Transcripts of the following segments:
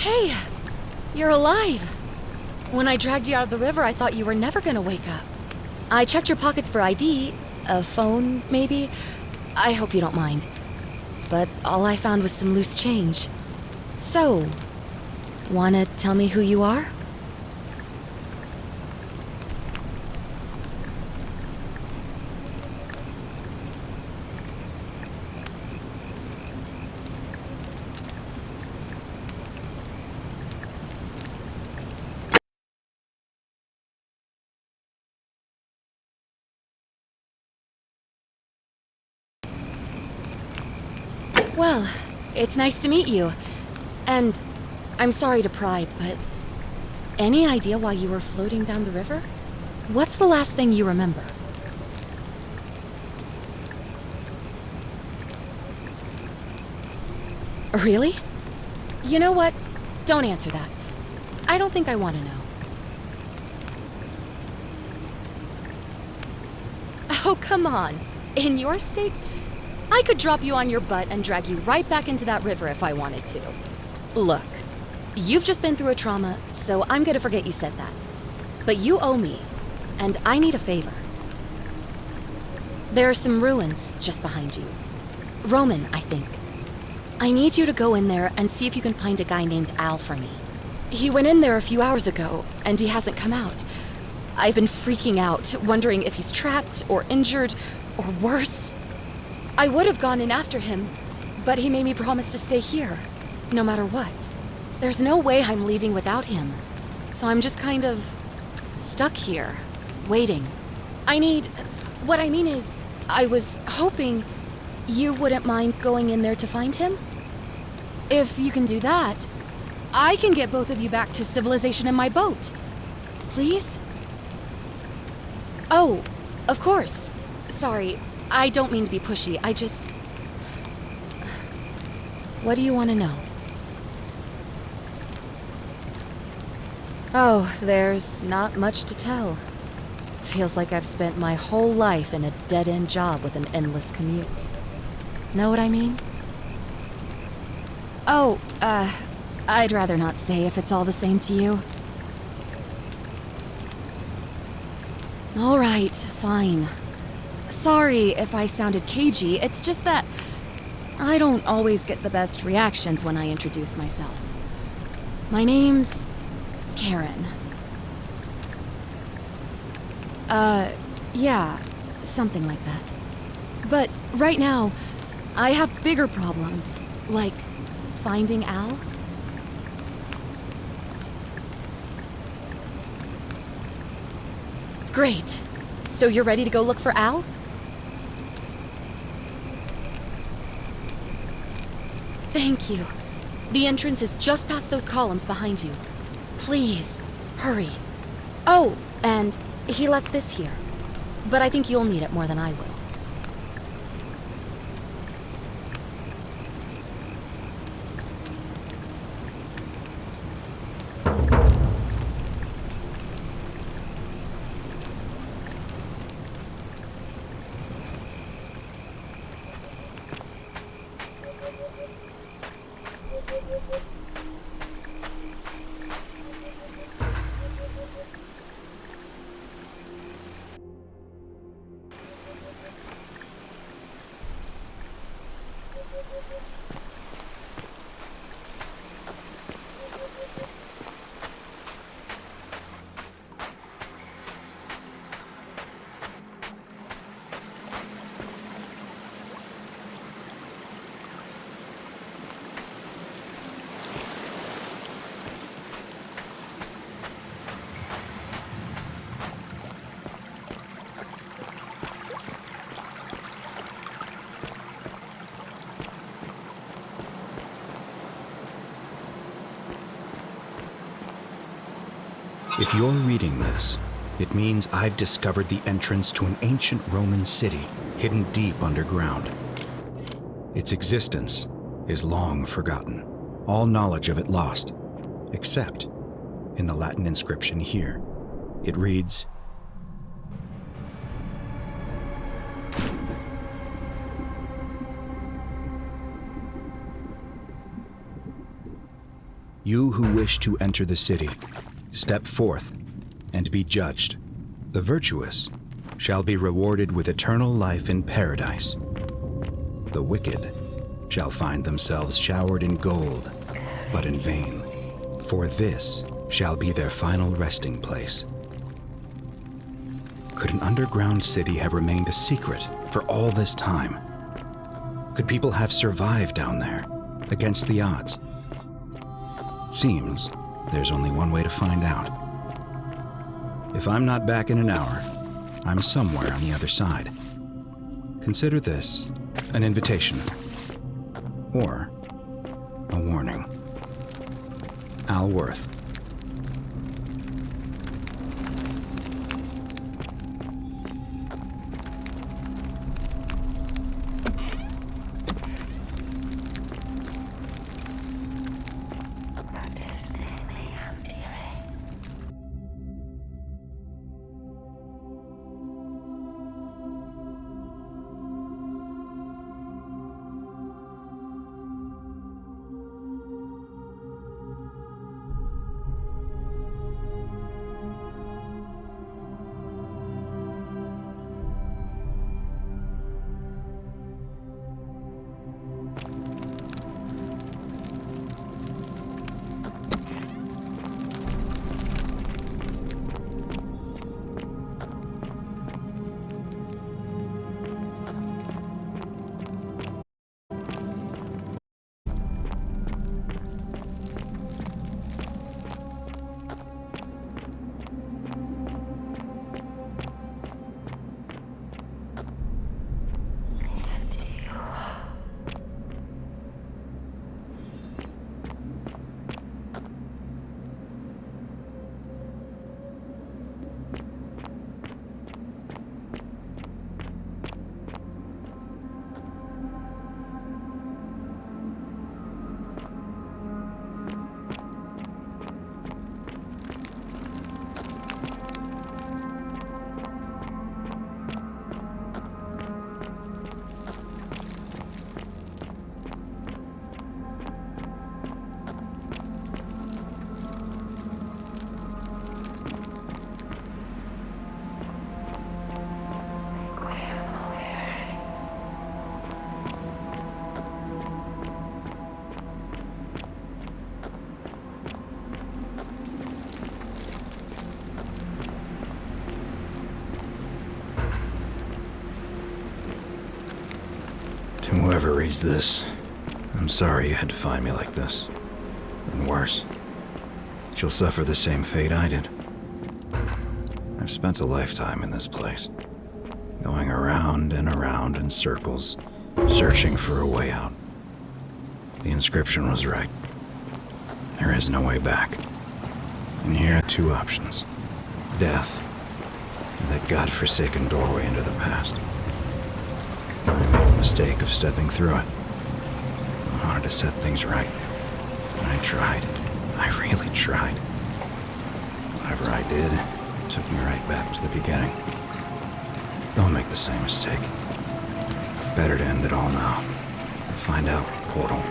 Hey, you're alive. When I dragged you out of the river, I thought you were never gonna wake up. I checked your pockets for ID, a phone, maybe. I hope you don't mind. But all I found was some loose change. So, wanna tell me who you are? Well, it's nice to meet you. And I'm sorry to pry, but any idea why you were floating down the river? What's the last thing you remember? Really? You know what? Don't answer that. I don't think I want to know. Oh, come on. In your state, I could drop you on your butt and drag you right back into that river if I wanted to. Look, you've just been through a trauma, so I'm gonna forget you said that. But you owe me, and I need a favor. There are some ruins just behind you. Roman, I think. I need you to go in there and see if you can find a guy named Al for me. He went in there a few hours ago, and he hasn't come out. I've been freaking out, wondering if he's trapped or injured or worse. I would have gone in after him, but he made me promise to stay here, no matter what. There's no way I'm leaving without him, so I'm just kind of stuck here, waiting. What I mean is, I was hoping you wouldn't mind going in there to find him? If you can do that, I can get both of you back to civilization in my boat. Please? Oh, of course. Sorry, I don't mean to be pushy, I just... What do you want to know? Oh, there's not much to tell. Feels like I've spent my whole life in a dead-end job with an endless commute. Know what I mean? Oh, I'd rather not say if it's all the same to you. All right, fine. Sorry if I sounded cagey, it's just that I don't always get the best reactions when I introduce myself. My name's Karen. Yeah, something like that. But right now, I have bigger problems, like finding Al. Great. So you're ready to go look for Al? Thank you. The entrance is just past those columns behind you. Please, hurry. Oh, and he left this here. But I think you'll need it more than I will. If you're reading this, it means I've discovered the entrance to an ancient Roman city hidden deep underground. Its existence is long forgotten, all knowledge of it lost, except in the Latin inscription here. It reads, You who wish to enter the city, step forth and be judged. The virtuous shall be rewarded with eternal life in paradise. The wicked shall find themselves showered in gold, but in vain, for this shall be their final resting place. Could an underground city have remained a secret for all this time? Could people have survived down there, against the odds? It seems there's only one way to find out. If I'm not back in an hour, I'm somewhere on the other side. Consider this an invitation, or a warning. Al Worth. To whoever reads this, I'm sorry you had to find me like this. And worse, that you'll suffer the same fate I did. I've spent a lifetime in this place, going around and around in circles, searching for a way out. The inscription was right. There is no way back. And here are two options: death, and that godforsaken doorway into the past. I made the mistake of stepping through it. I wanted to set things right. And I tried. I really tried. Whatever I did, it took me right back to the beginning. Don't make the same mistake. Better to end it all now. And find out Portal.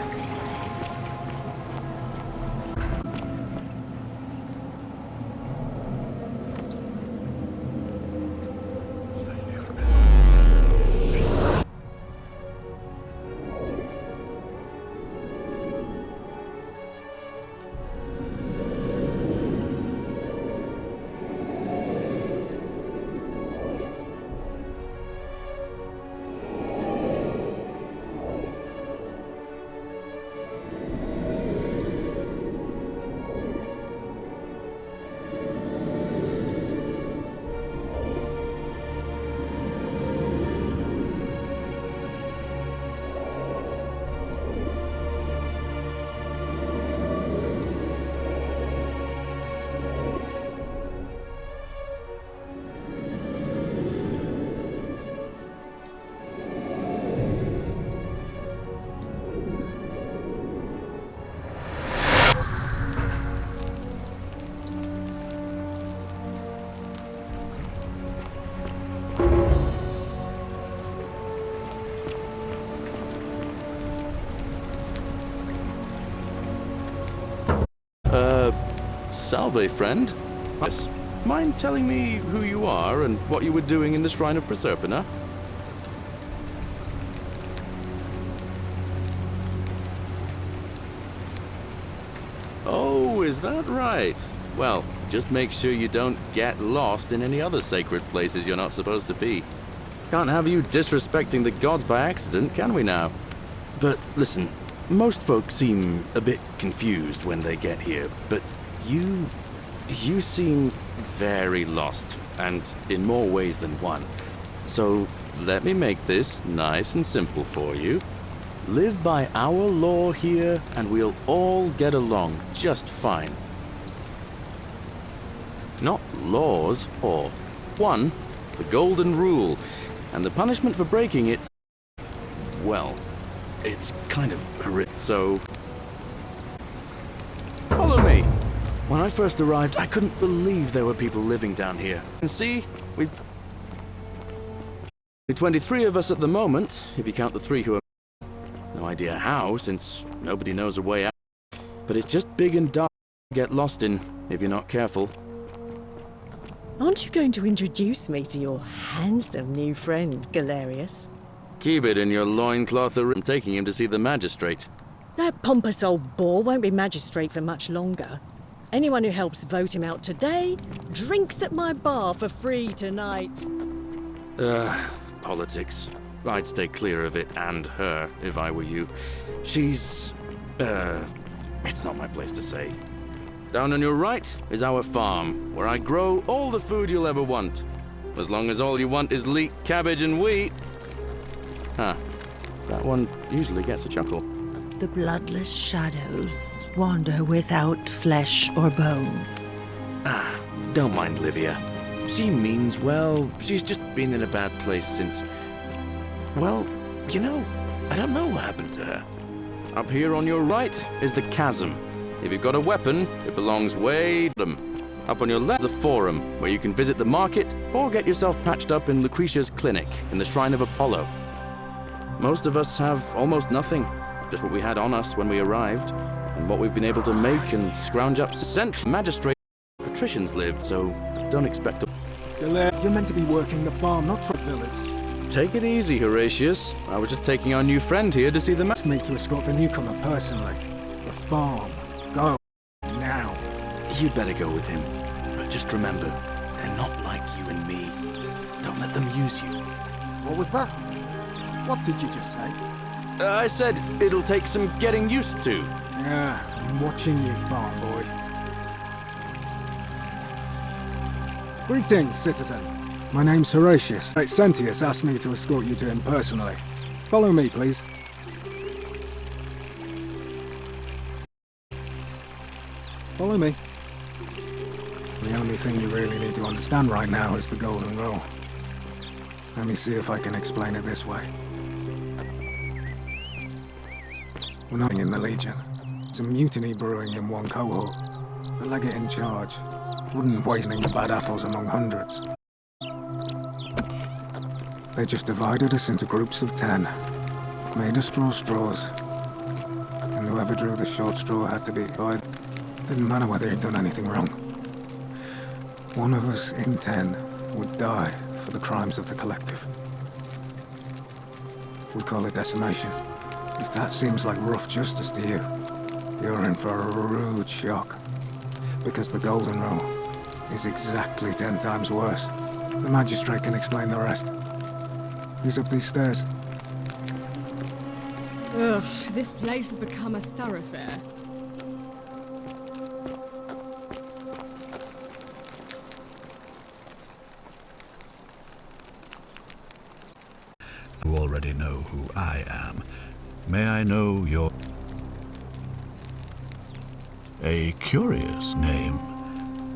Salve, friend. Yes. Mind telling me who you are and what you were doing in the Shrine of Proserpina? Oh, is that right? Well, just make sure you don't get lost in any other sacred places you're not supposed to be. Can't have you disrespecting the gods by accident, can we now? But listen, most folks seem a bit confused when they get here, but you seem very lost, and in more ways than one. So let me make this nice and simple for you. Live by our law here, and we'll all get along just fine. Not laws, or one, the golden rule, and the punishment for breaking it, well, it's kind of horrific. So, follow me. When I first arrived, I couldn't believe there were people living down here. And see, we've 23 of us at the moment, if you count the 3 who are... No idea how, since nobody knows a way out. But it's just big and dark to get lost in, if you're not careful. Aren't you going to introduce me to your handsome new friend, Galerius? Keep it in your loincloth. I'm taking him to see the magistrate. That pompous old bore won't be magistrate for much longer. Anyone who helps vote him out today drinks at my bar for free tonight. Politics. I'd stay clear of it and her, if I were you. She's... it's not my place to say. Down on your right is our farm, where I grow all the food you'll ever want. As long as all you want is leek, cabbage, and wheat. Huh. That one usually gets a chuckle. The bloodless shadows wander without flesh or bone. Don't mind Livia. She means well. She's just been in a bad place since... Well, you know, I don't know what happened to her. Up here on your right is the chasm. If you've got a weapon, it belongs way bottom. Up on your left, the forum, where you can visit the market or get yourself patched up in Lucretia's clinic in the Shrine of Apollo. Most of us have almost nothing, just what we had on us when we arrived, and what we've been able to make and scrounge up central magistrate patricians live, so don't expect to... You're meant to be working the farm, not truck villas. Take it easy, Horatius. I was just taking our new friend here to see the Ask me to escort the newcomer personally. The farm. Go. Now. You'd better go with him. But just remember, they're not like you and me. Don't let them use you. What was that? What did you just say? I said it'll take some getting used to. Yeah, I'm watching you, farm boy. Greetings, citizen. My name's Horatius. Sentius asked me to escort you to him personally. Follow me, please. Follow me. The only thing you really need to understand right now is the Golden Rule. Let me see if I can explain it this way. We're not in the Legion. It's a mutiny brewing in one cohort. The legate in charge wouldn't waste any bad apples among hundreds. They just divided us into groups of 10, made us draw straws, and whoever drew the short straw had to be divided. Didn't matter whether he'd done anything wrong. One of us in 10 would die for the crimes of the collective. We call it decimation. If that seems like rough justice to you, you're in for a rude shock. Because the Golden Rule is exactly 10 times worse. The magistrate can explain the rest. He's up these stairs. Ugh, this place has become a thoroughfare. You already know who I am. May I know your... A curious name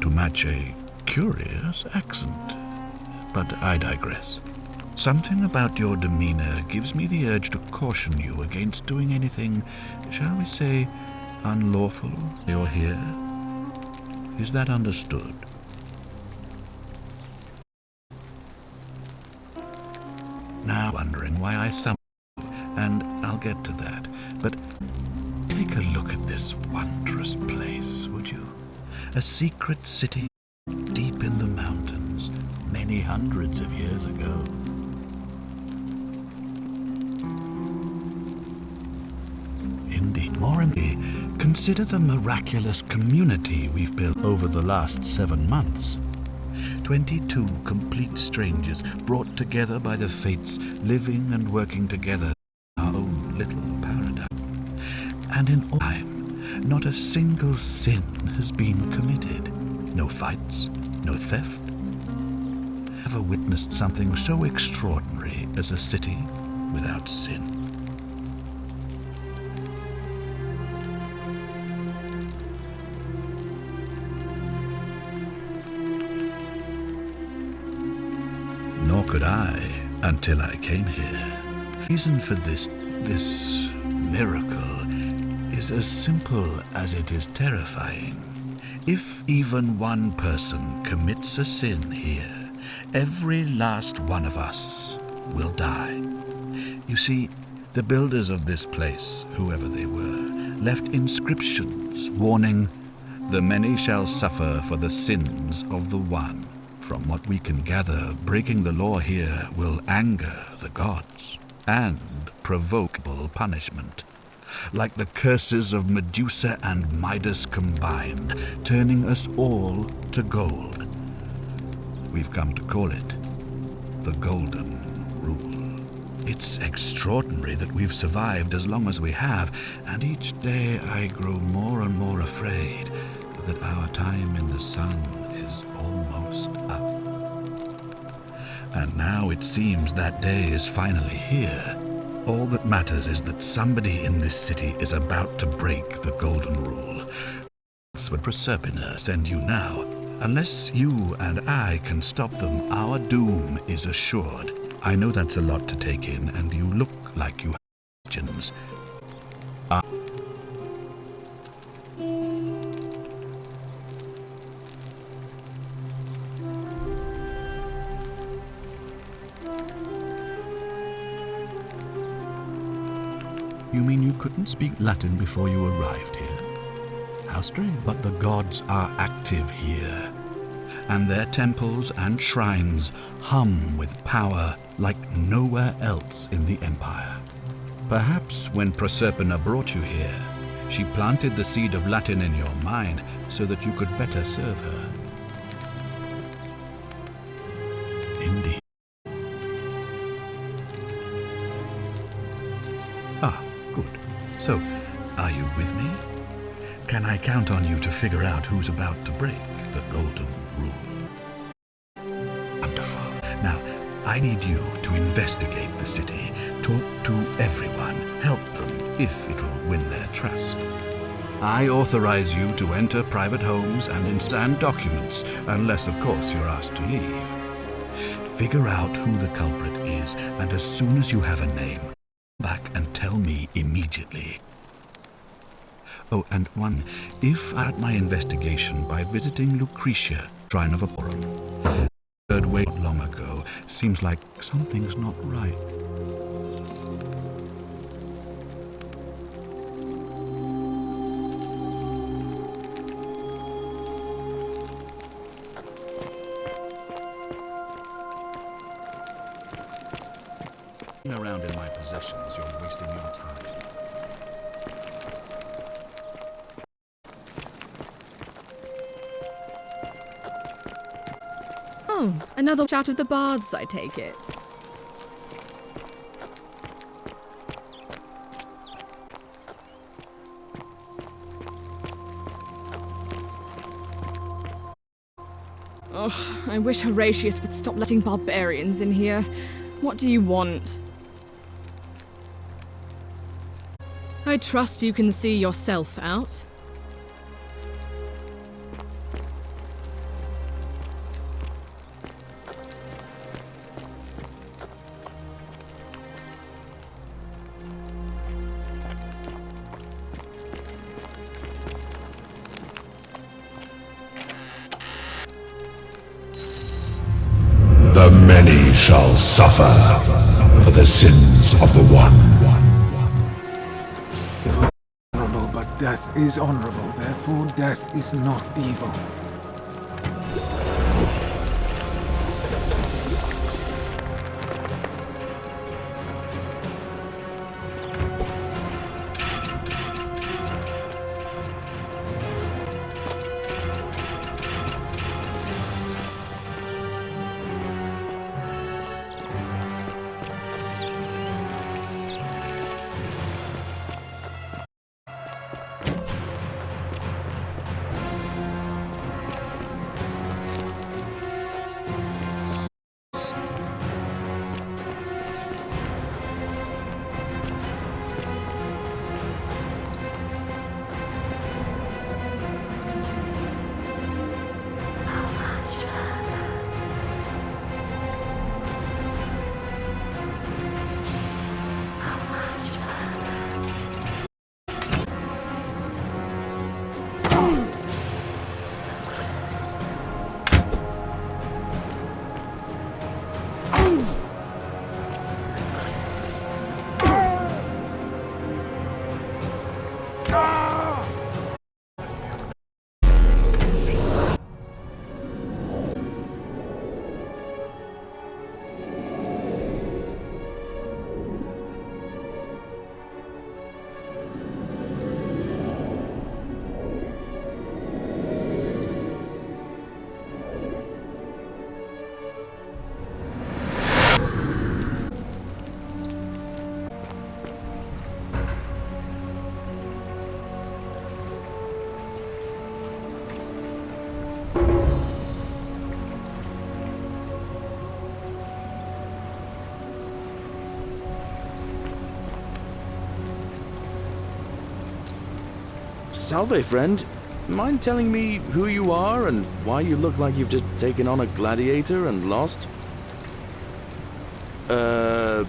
to match a curious accent. But I digress. Something about your demeanor gives me the urge to caution you against doing anything, shall we say, unlawful. You're here. Is that understood? Now wondering why I summoned you, and I'll get to that. But take a look at this wondrous place, would you? A secret city deep in the mountains, many hundreds of years ago. Indeed, more importantly, consider the miraculous community we've built over the last 7 months. 22 complete strangers brought together by the fates, living and working together in our own little paradise. And in all time, not a single sin has been committed. No fights, no theft. Ever witnessed something so extraordinary as a city without sin? Nor could I until I came here. Reason for this miracle is as simple as it is terrifying. If even one person commits a sin here, every last one of us will die. You see, the builders of this place, whoever they were, left inscriptions warning, "The many shall suffer for the sins of the one." From what we can gather, breaking the law here will anger the gods and provoke punishment. Like the curses of Medusa and Midas combined, turning us all to gold. We've come to call it the Golden Rule. It's extraordinary that we've survived as long as we have, and each day I grow more and more afraid that our time in the sun is almost up. And now it seems that day is finally here. All that matters is that somebody in this city is about to break the Golden Rule. That's what Proserpina send you now. Unless you and I can stop them, our doom is assured. I know that's a lot to take in, and you look like you have questions. You mean you couldn't speak Latin before you arrived here? How strange. But the gods are active here, and their temples and shrines hum with power like nowhere else in the Empire. Perhaps when Proserpina brought you here, she planted the seed of Latin in your mind so that you could better serve her. Indeed. Good. So, are you with me? Can I count on you to figure out who's about to break the Golden Rule? Wonderful. Now, I need you to investigate the city, talk to everyone, help them if it'll win their trust. I authorize you to enter private homes and instant documents, unless, of course, you're asked to leave. Figure out who the culprit is, and as soon as you have a name, back and tell me immediately. Oh, and one, if I had my investigation by visiting Lucretia, Shrine of Apollo. Third way not long ago, seems like something's not right. Around in my possessions, you're wasting your time. Oh, another out of the baths, I take it. Oh, I wish Horatius would stop letting barbarians in here. What do you want? I trust you can see yourself out. The many shall suffer for the sins of the one. Vulnerable but death is honorable, therefore death is not evil. Salve, friend. Mind telling me who you are and why you look like you've just taken on a gladiator and lost? I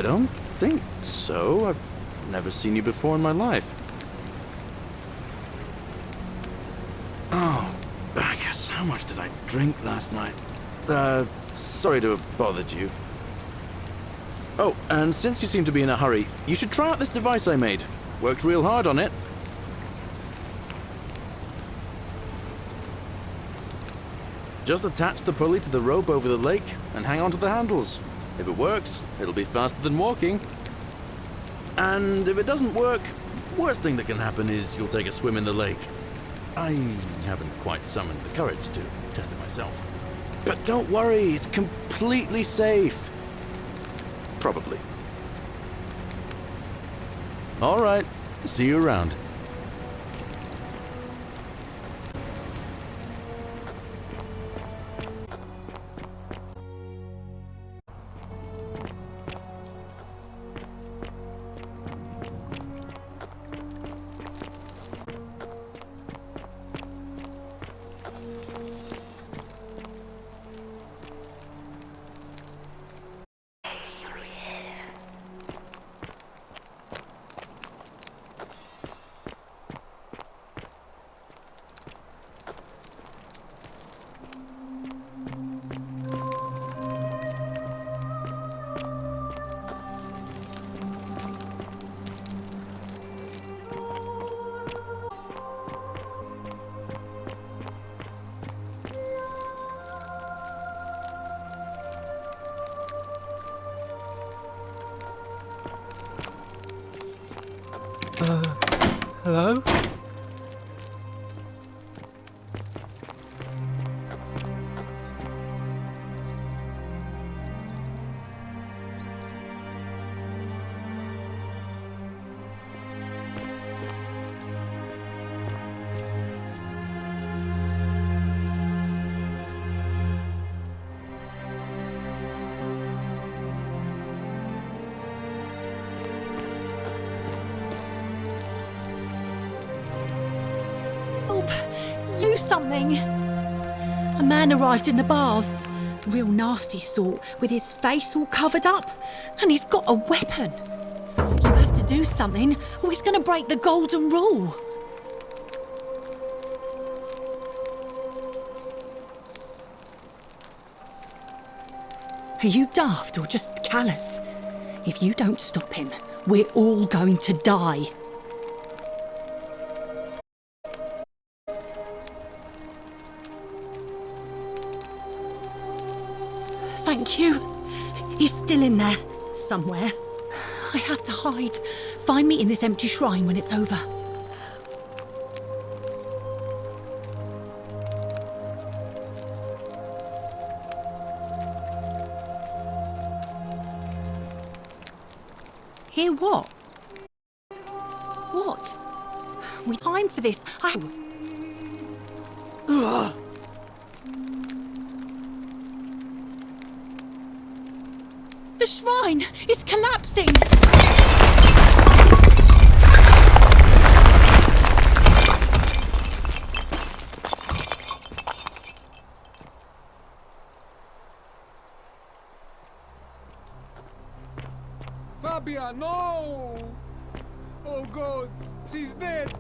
don't think so. I've never seen you before in my life. Oh, Bacchus, how much did I drink last night? Sorry to have bothered you. Oh, and since you seem to be in a hurry, you should try out this device I made. Worked real hard on it. Just attach the pulley to the rope over the lake and hang on to the handles. If it works, it'll be faster than walking. And if it doesn't work, worst thing that can happen is you'll take a swim in the lake. I haven't quite summoned the courage to test it myself. But don't worry, it's completely safe. Probably. All right, see you around. Hello? Use something! A man arrived in the baths. Real nasty sort, with his face all covered up. And he's got a weapon. You have to do something, or he's gonna break the golden rule. Are you daft or just callous? If you don't stop him, we're all going to die. somewhere. I have to hide. Find me in this empty shrine when it's over. Hear what? What? We time for this. Ugh. The shrine is collapsing! Fabia, no! Oh God, she's dead!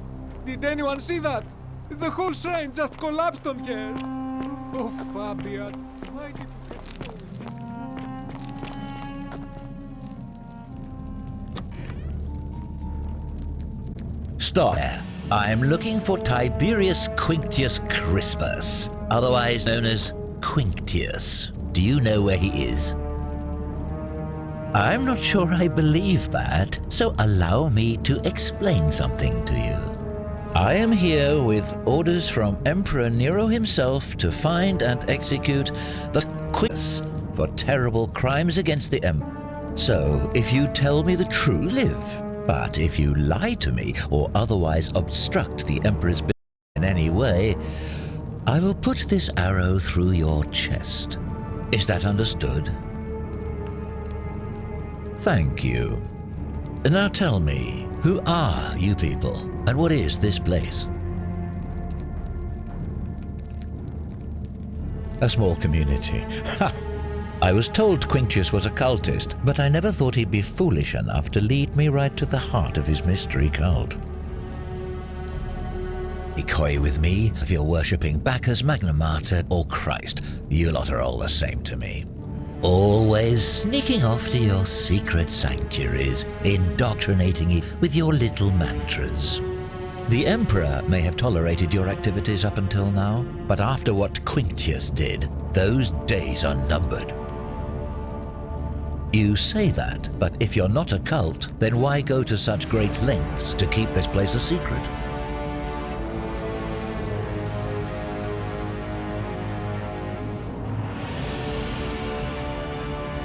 Did anyone see that? The whole shrine just collapsed on her! Oh, Fabia, why did you have to go? Stop there. I'm looking for Tiberius Quinctius Crispus, otherwise known as Quinctius. Do you know where he is? I'm not sure I believe that, so allow me to explain something to you. I am here with orders from Emperor Nero himself to find and execute the Quinctius for terrible crimes against the Emperor. So, if you tell me the truth, live. But if you lie to me or otherwise obstruct the Emperor's business in any way, I will put this arrow through your chest. Is that understood? Thank you. Now tell me, who are you people, and what is this place? A small community. Ha! I was told Quinctius was a cultist, but I never thought he'd be foolish enough to lead me right to the heart of his mystery cult. Be coy with me if you're worshipping Bacchus, Magna Mater, or Christ. You lot are all the same to me. Always sneaking off to your secret sanctuaries, indoctrinating me with your little mantras. The Emperor may have tolerated your activities up until now, but after what Quinctius did, those days are numbered. You say that, but if you're not a cult, then why go to such great lengths to keep this place a secret?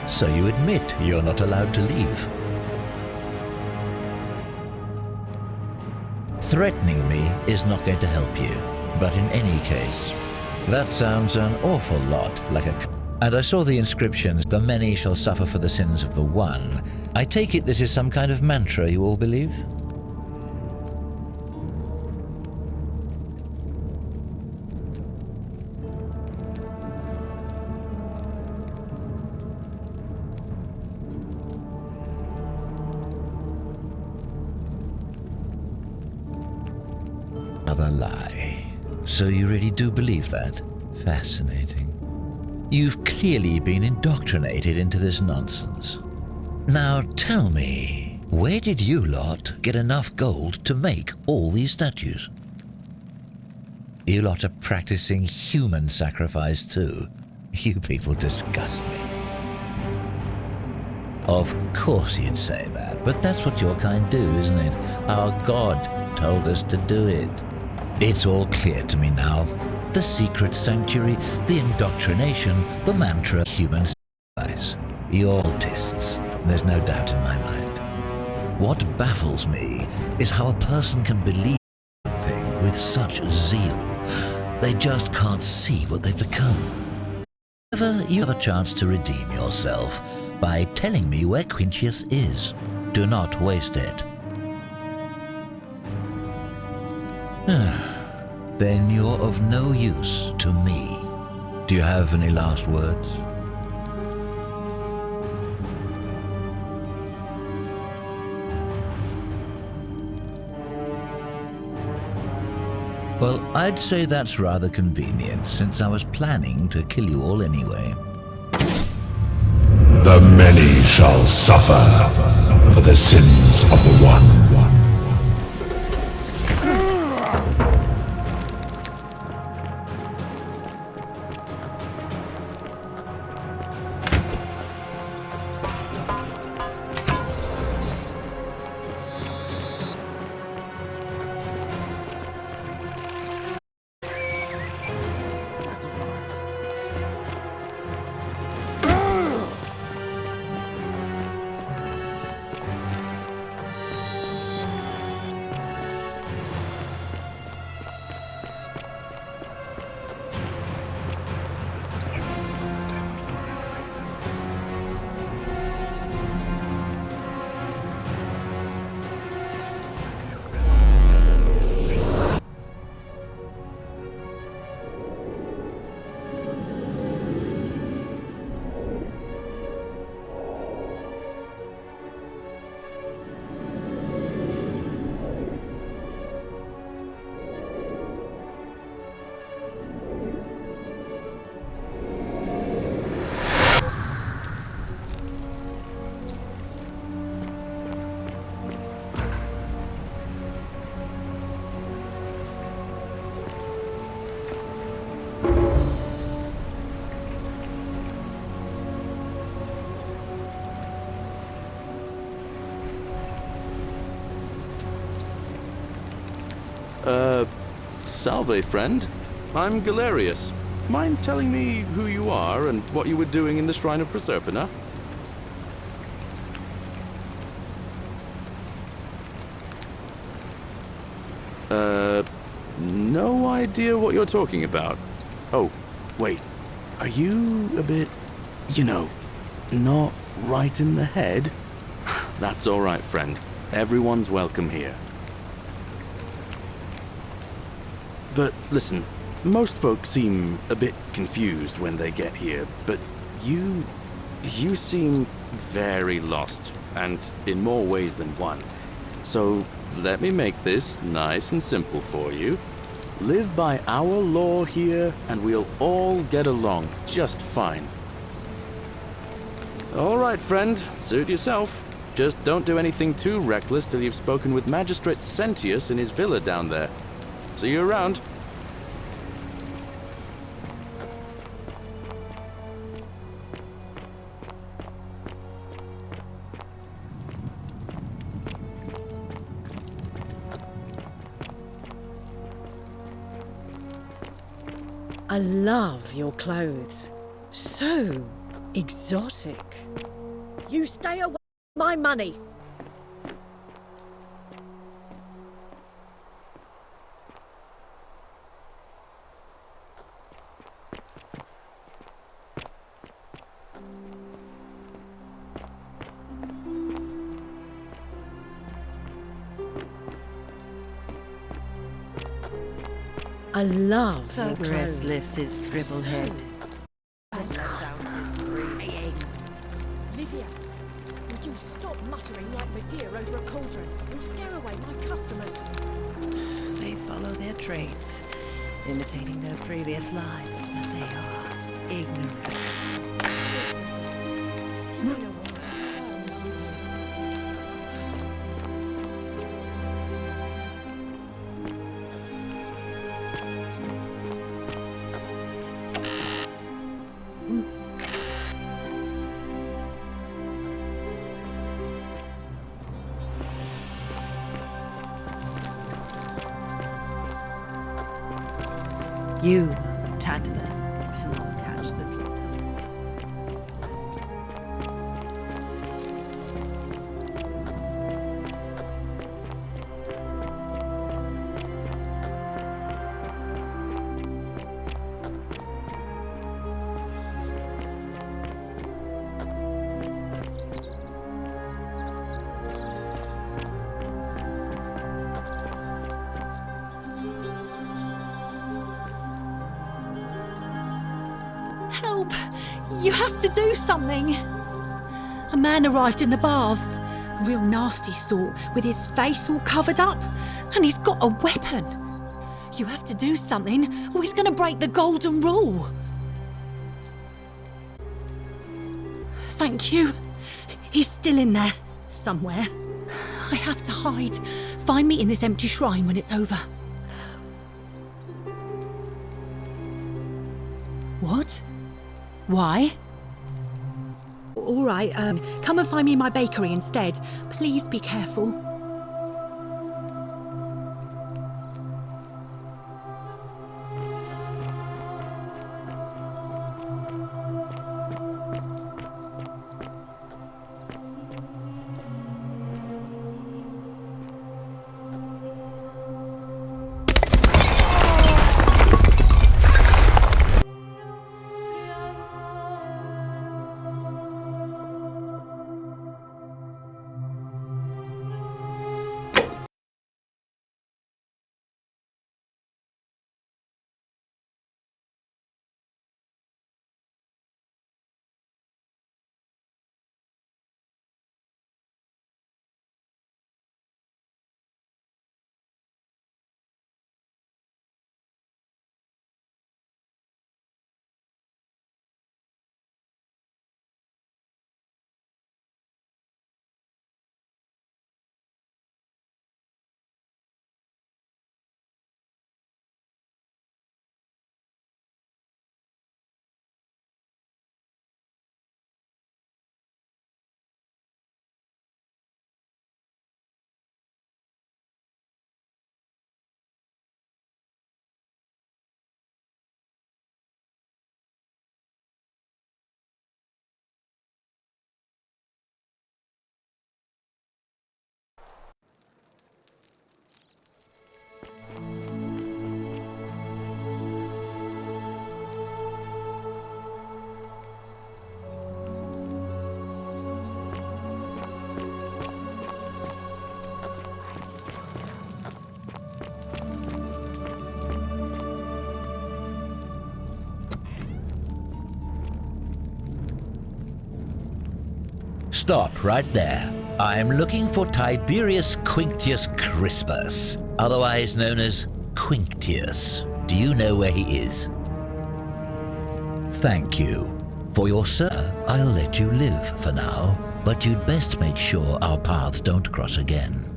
So you admit you're not allowed to leave. Threatening me is not going to help you, but in any case, that sounds an awful lot like a... And I saw the inscriptions, "The many shall suffer for the sins of the one." I take it this is some kind of mantra you all believe? Another lie. So you really do believe that? Fascinating. You've clearly been indoctrinated into this nonsense. Now tell me, where did you lot get enough gold to make all these statues? You lot are practicing human sacrifice too. You people disgust me. Of course you'd say that, but that's what your kind do, isn't it? Our God told us to do it. It's all clear to me now. The secret sanctuary, the indoctrination, the mantra, human sacrifice. You're cultists, there's no doubt in my mind. What baffles me is how a person can believe something with such zeal. They just can't see what they've become. However, you have a chance to redeem yourself by telling me where Quinctius is. Do not waste it. Then you're of no use to me. Do you have any last words? Well, I'd say that's rather convenient, since I was planning to kill you all anyway. The many shall suffer for the sins of the one. Salve, friend. I'm Galerius. Mind telling me who you are and what you were doing in the Shrine of Proserpina? No idea what you're talking about. Oh, wait. Are you a bit, not right in the head? That's all right, friend. Everyone's welcome here. But listen, most folks seem a bit confused when they get here, but you seem very lost, and in more ways than one. So let me make this nice and simple for you. Live by our law here, and we'll all get along just fine. All right, friend, suit yourself. Just don't do anything too reckless till you've spoken with Magistrate Sentius in his villa down there. See you around. I love your clothes. So exotic. You stay away from my money. I love So your clothes. restless is Dribblehead. Livia, would you stop muttering like Medea over a cauldron? You'll scare away my customers. They follow their traits, imitating their previous lives, but they are ignorant. You know what? You, Tantalus, cannot catch the drops of Help! You have to do something! A man arrived in the baths. A real nasty sort, with his face all covered up. And he's got a weapon. You have to do something, or he's gonna break the golden rule. Thank you. He's still in there, somewhere. I have to hide. Find me in this empty shrine when it's over. What? Why? All right, come and find me in my bakery instead. Please be careful. Stop right there. I'm looking for Tiberius Quinctius Crispus, otherwise known as Quinctius. Do you know where he is? Thank you. For your sir, I'll let you live for now, but you'd best make sure our paths don't cross again.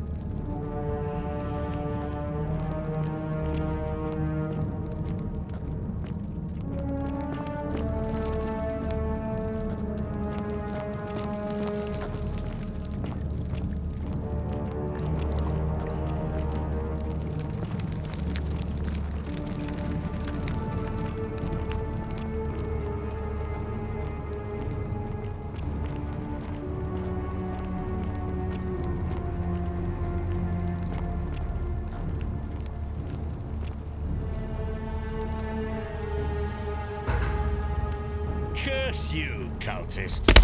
Curse you, cultist!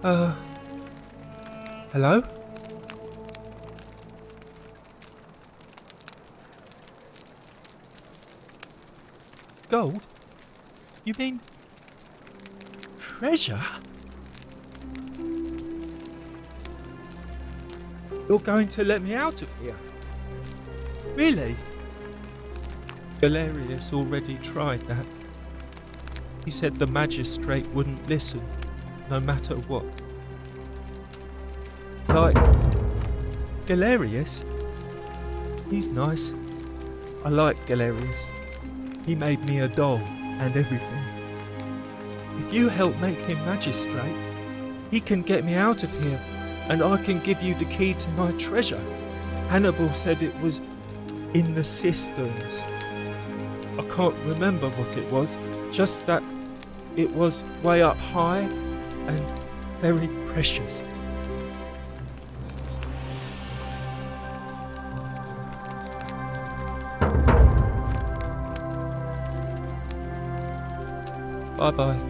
Hello? Hello? Gold? You mean... treasure? You're going to let me out of here? Really? Galerius already tried that. He said the magistrate wouldn't listen, no matter what. Like, Galerius? He's nice. I like Galerius. He made me a doll and everything. If you help make him magistrate, he can get me out of here, and I can give you the key to my treasure. Hannibal said it was in the cisterns. I can't remember what it was, just that it was way up high and very precious. Bye-bye.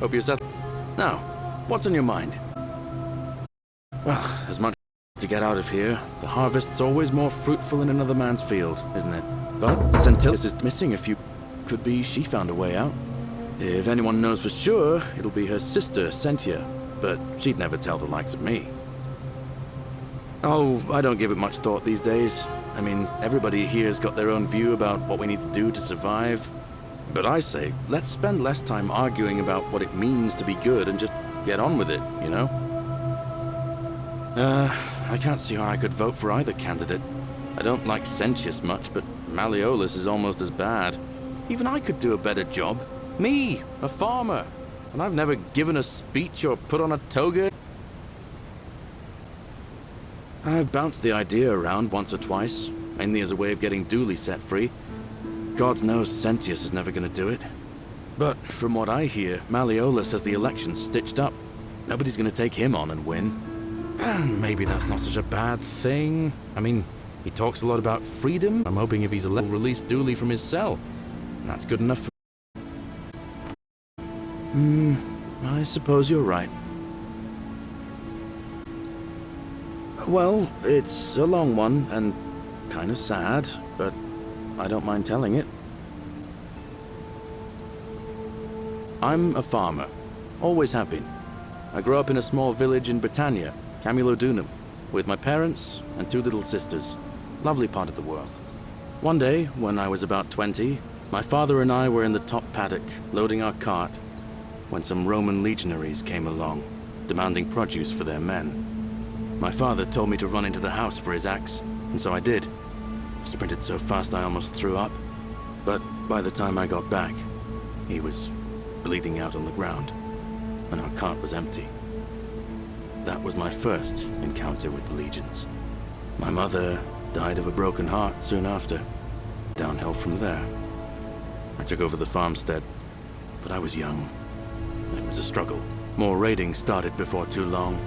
Hope you're set. Now, what's on your mind? Well, as much to get out of here, the harvest's always more fruitful in another man's field, isn't it? But Centillus is missing a few. Could be she found a way out. If anyone knows for sure, it'll be her sister, Sentia. But she'd never tell the likes of me. Oh, I don't give it much thought these days. I mean, everybody here's got their own view about what we need to do to survive. But I say, let's spend less time arguing about what it means to be good and just get on with it, you know? I can't see how I could vote for either candidate. I don't like Sentius much, but Malleolus is almost as bad. Even I could do a better job. Me, a farmer. And I've never given a speech or put on a toga. I've bounced the idea around once or twice, mainly as a way of getting Dooley set free. God knows Sentius is never going to do it. But from what I hear, Malleolus has the election stitched up. Nobody's going to take him on and win. And maybe that's not such a bad thing. I mean, he talks a lot about freedom. I'm hoping if he's elected, he'll release Dooley from his cell. And that's good enough for... I suppose you're right. Well, it's a long one, and kind of sad, but I don't mind telling it. I'm a farmer. Always have been. I grew up in a small village in Britannia, Camulodunum, with my parents and 2 little sisters. Lovely part of the world. One day, when I was about 20, my father and I were in the top paddock, loading our cart, when some Roman legionaries came along, demanding produce for their men. My father told me to run into the house for his axe, and so I did. I sprinted so fast I almost threw up. But by the time I got back, he was bleeding out on the ground, and our cart was empty. That was my first encounter with the legions. My mother died of a broken heart soon after. Downhill from there. I took over the farmstead, but I was young. It was a struggle. More raiding started before too long.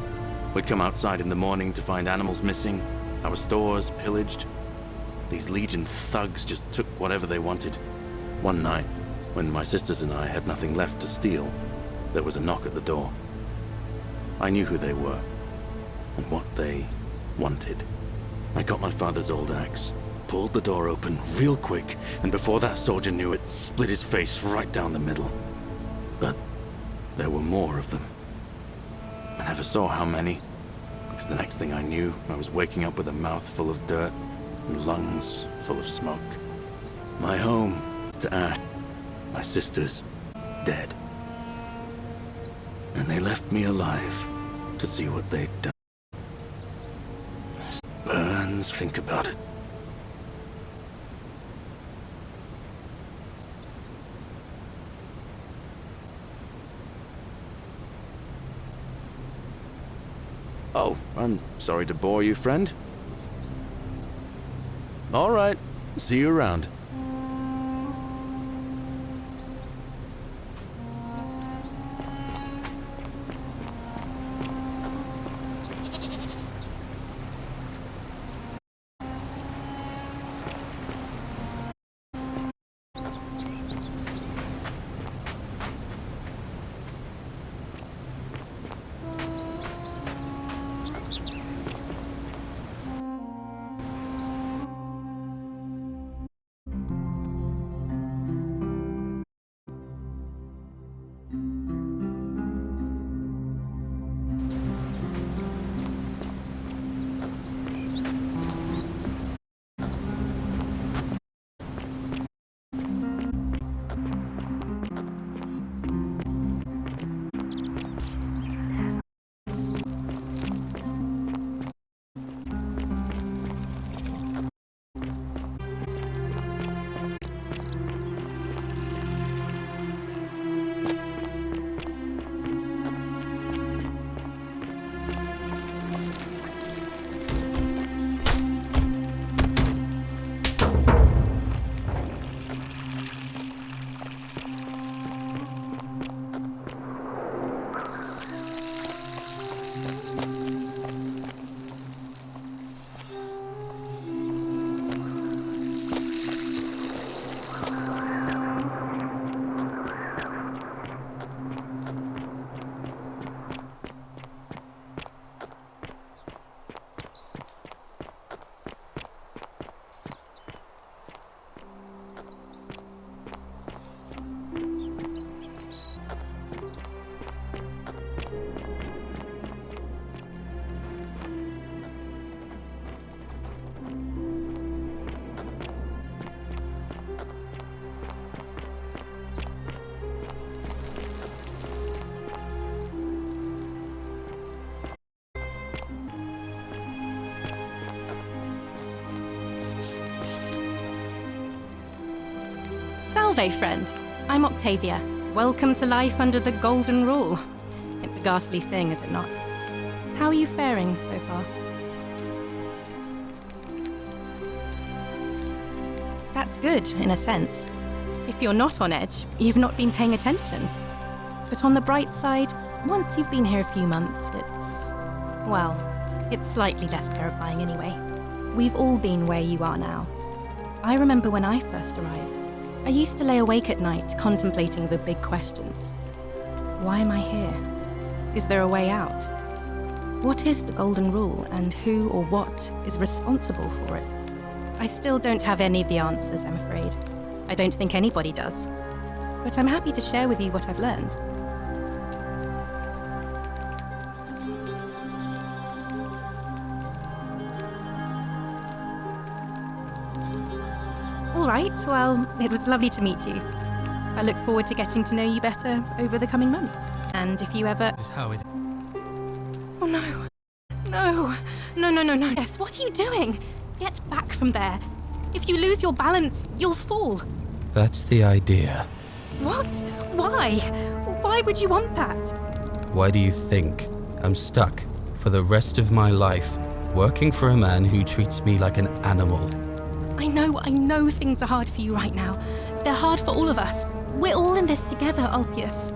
We'd come outside in the morning to find animals missing, our stores pillaged. These Legion thugs just took whatever they wanted. One night, when my sisters and I had nothing left to steal, there was a knock at the door. I knew who they were, and what they wanted. I got my father's old axe, pulled the door open real quick, and before that soldier knew it, split his face right down the middle. But there were more of them. I never saw how many, because the next thing I knew, I was waking up with a mouth full of dirt and lungs full of smoke. My home to ash, my sisters dead. And they left me alive to see what they'd done. Burns, think about it. Oh, I'm sorry to bore you, friend. All right, see you around. Salve, friend. I'm Octavia. Welcome to life under the Golden Rule. It's a ghastly thing, is it not? How are you faring so far? That's good, in a sense. If you're not on edge, you've not been paying attention. But on the bright side, once you've been here a few months, it's slightly less terrifying anyway. We've all been where you are now. I remember when I first arrived. I used to lay awake at night contemplating the big questions. Why am I here? Is there a way out? What is the Golden Rule, and who or what is responsible for it? I still don't have any of the answers, I'm afraid. I don't think anybody does. But I'm happy to share with you what I've learned. All right, well, it was lovely to meet you. I look forward to getting to know you better over the coming months. And if you ever... This is how it... Oh no. No. Yes, what are you doing? Get back from there. If you lose your balance, you'll fall. That's the idea. What? Why? Why would you want that? Why do you think I'm stuck for the rest of my life working for a man who treats me like an animal? I know things are hard for you right now. They're hard for all of us. We're all in this together, Ulpius.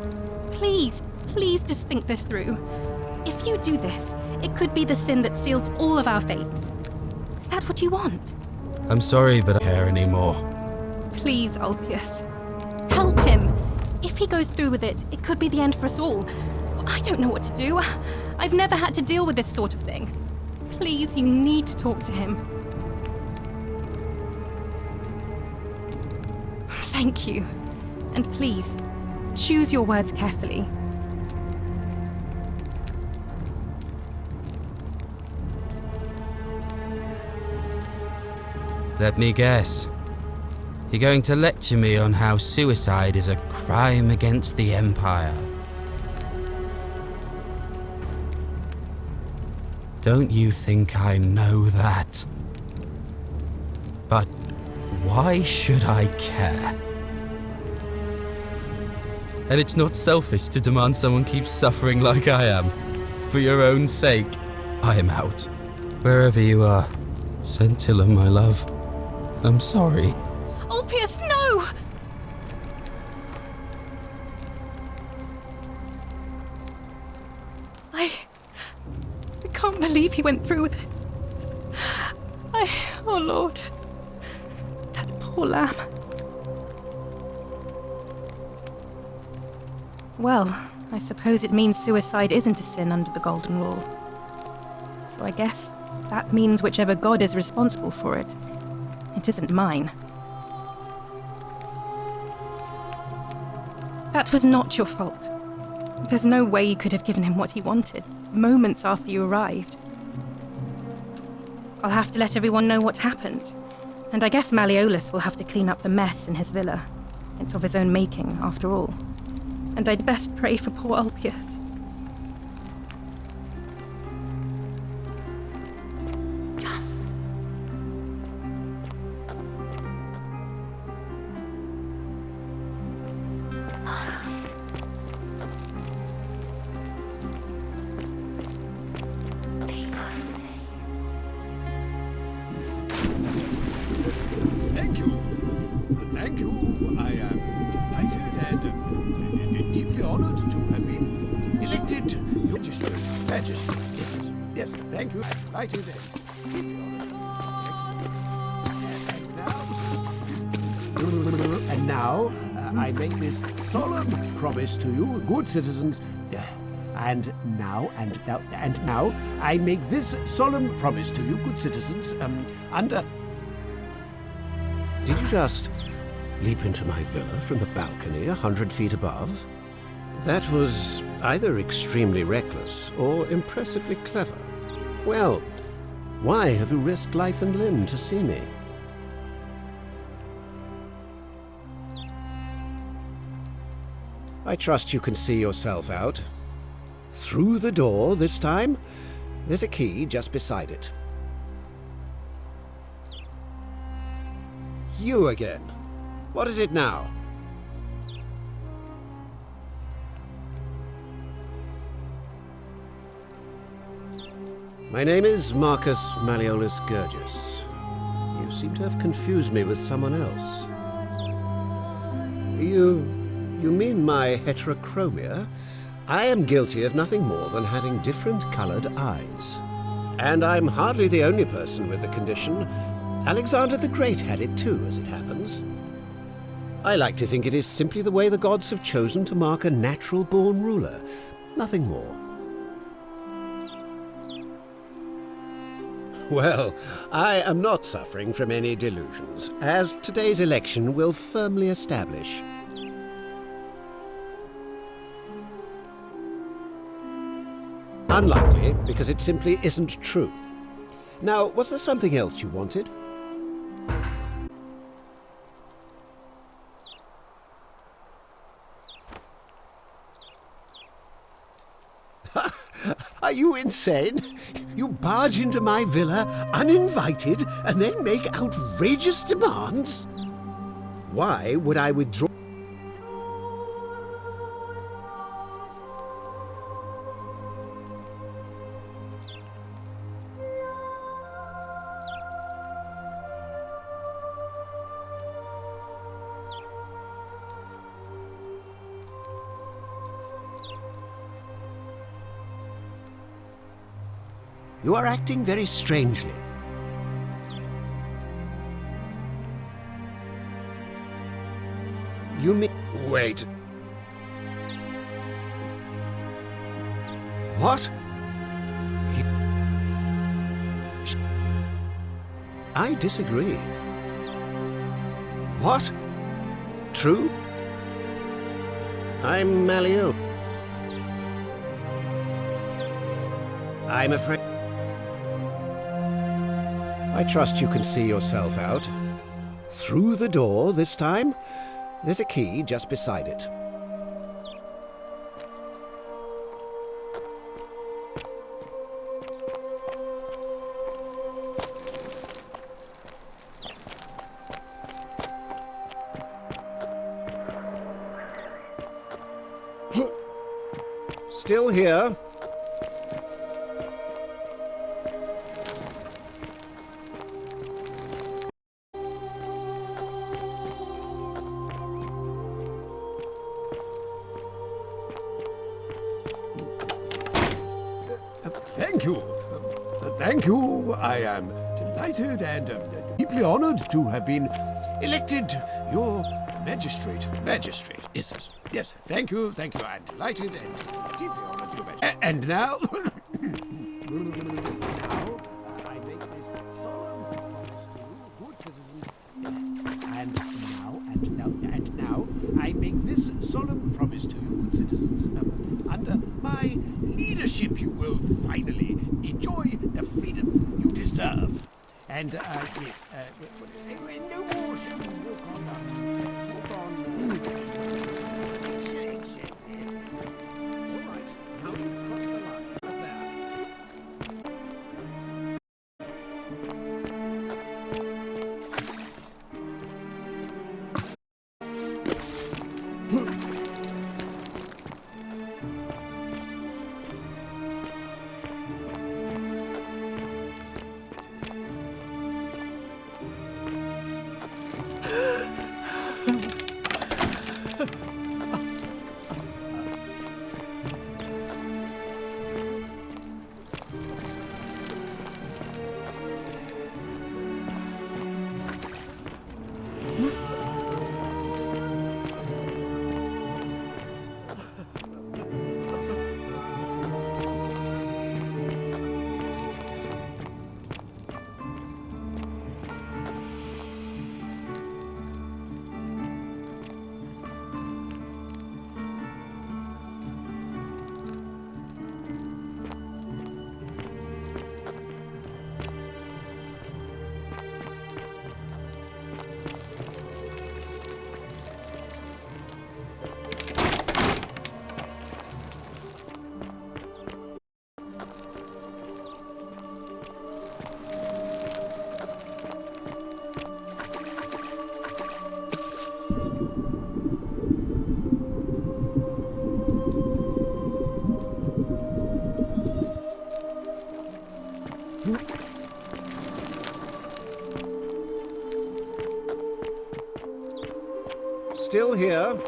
Please just think this through. If you do this, it could be the sin that seals all of our fates. Is that what you want? I'm sorry, but I don't care anymore. Please, Ulpius. Help him. If he goes through with it, it could be the end for us all. I don't know what to do. I've never had to deal with this sort of thing. Please, you need to talk to him. Thank you. And please, choose your words carefully. Let me guess. You're going to lecture me on how suicide is a crime against the Empire. Don't you think I know that? But why should I care? And it's not selfish to demand someone keeps suffering like I am. For your own sake, I'm out. Wherever you are, Scintilla, my love, I'm sorry. Ulpius, no! I can't believe he went through with it. Oh Lord. That poor lamb. Well, I suppose it means suicide isn't a sin under the Golden Rule. So I guess that means whichever god is responsible for it, it isn't mine. That was not your fault. There's no way you could have given him what he wanted, moments after you arrived. I'll have to let everyone know what happened. And I guess Malleolus will have to clean up the mess in his villa. It's of his own making, after all. And I'd best pray for poor Ulpius. Thank you. I am delighted and deeply honored to have been elected your Majesty. Yes, thank you. I'm delighted and deeply honored. And now, I make this solemn promise to you, good citizens. And now, I make this solemn promise to you, good citizens, under... Did you just leap into my villa from the balcony 100 feet above? That was either extremely reckless or impressively clever. Well, why have you risked life and limb to see me? I trust you can see yourself out. Through the door this time. There's a key just beside it. You again. What is it now? My name is Marcus Malleolus Gurgis. You seem to have confused me with someone else. You mean my heterochromia? I am guilty of nothing more than having different colored eyes. And I'm hardly the only person with the condition. Alexander the Great had it too, as it happens. I like to think it is simply the way the gods have chosen to mark a natural-born ruler. Nothing more. Well, I am not suffering from any delusions, as today's election will firmly establish. Unlikely, because it simply isn't true. Now, was there something else you wanted? Are you insane? You barge into my villa uninvited and then make outrageous demands? Why would I withdraw? You are acting very strangely. You mean... Wait. What? I disagree. What? True? I'm Malleolus. I'm afraid... I trust you can see yourself out. Through the door this time. There's a key just beside it. Still here. Thank you. Thank you. I am delighted and deeply honored to have been elected your magistrate. Magistrate, yes. Yes, thank you. I'm delighted and deeply honored to be. And now... I make this solemn promise to you, good citizens. And now, I make this solemn promise to you, good citizens. Under my leadership, you will finally enjoy the freedom you deserve. And, yes, no more shouting, no conduct. Walk on. Excellent. All right, now you've crossed the line. Up there. here.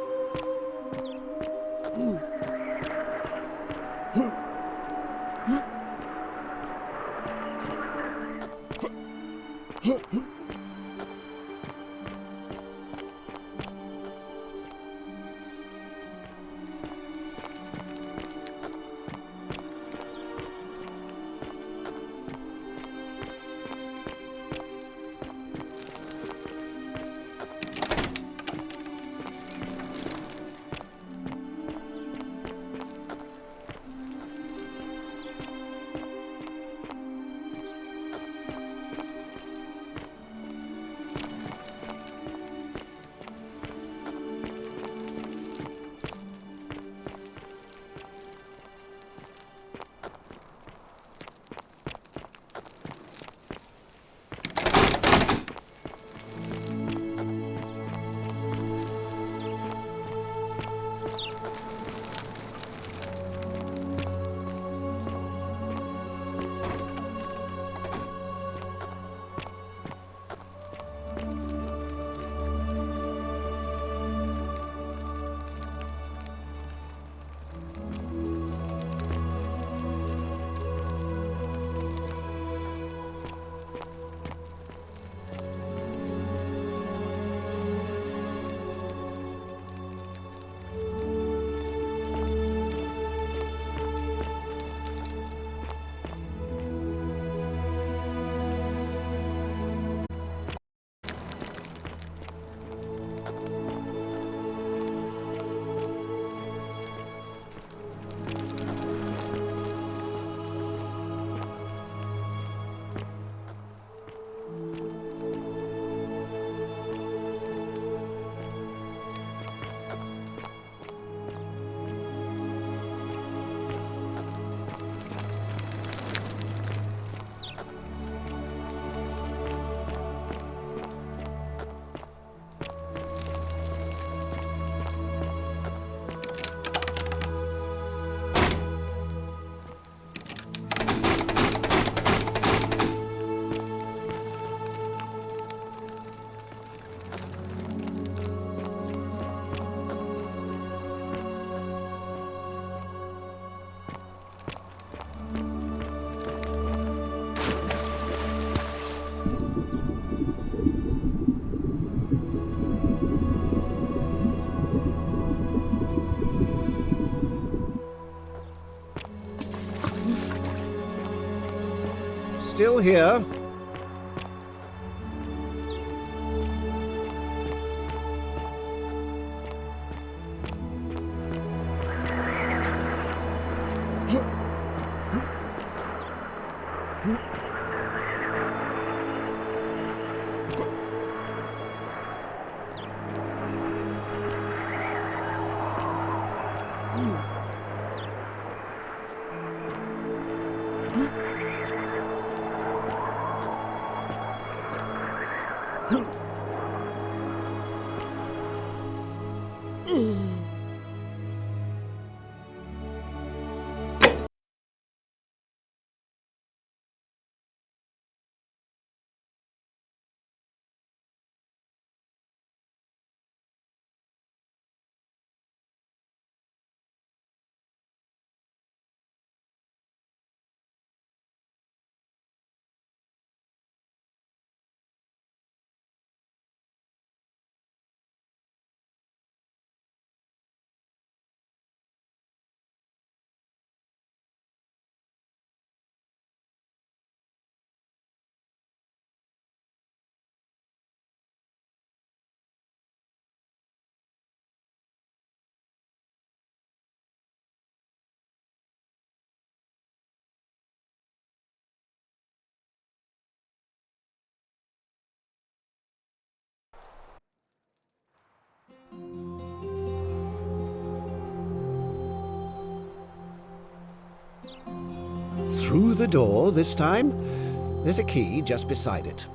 Still here. Through the door this time? There's a key just beside it.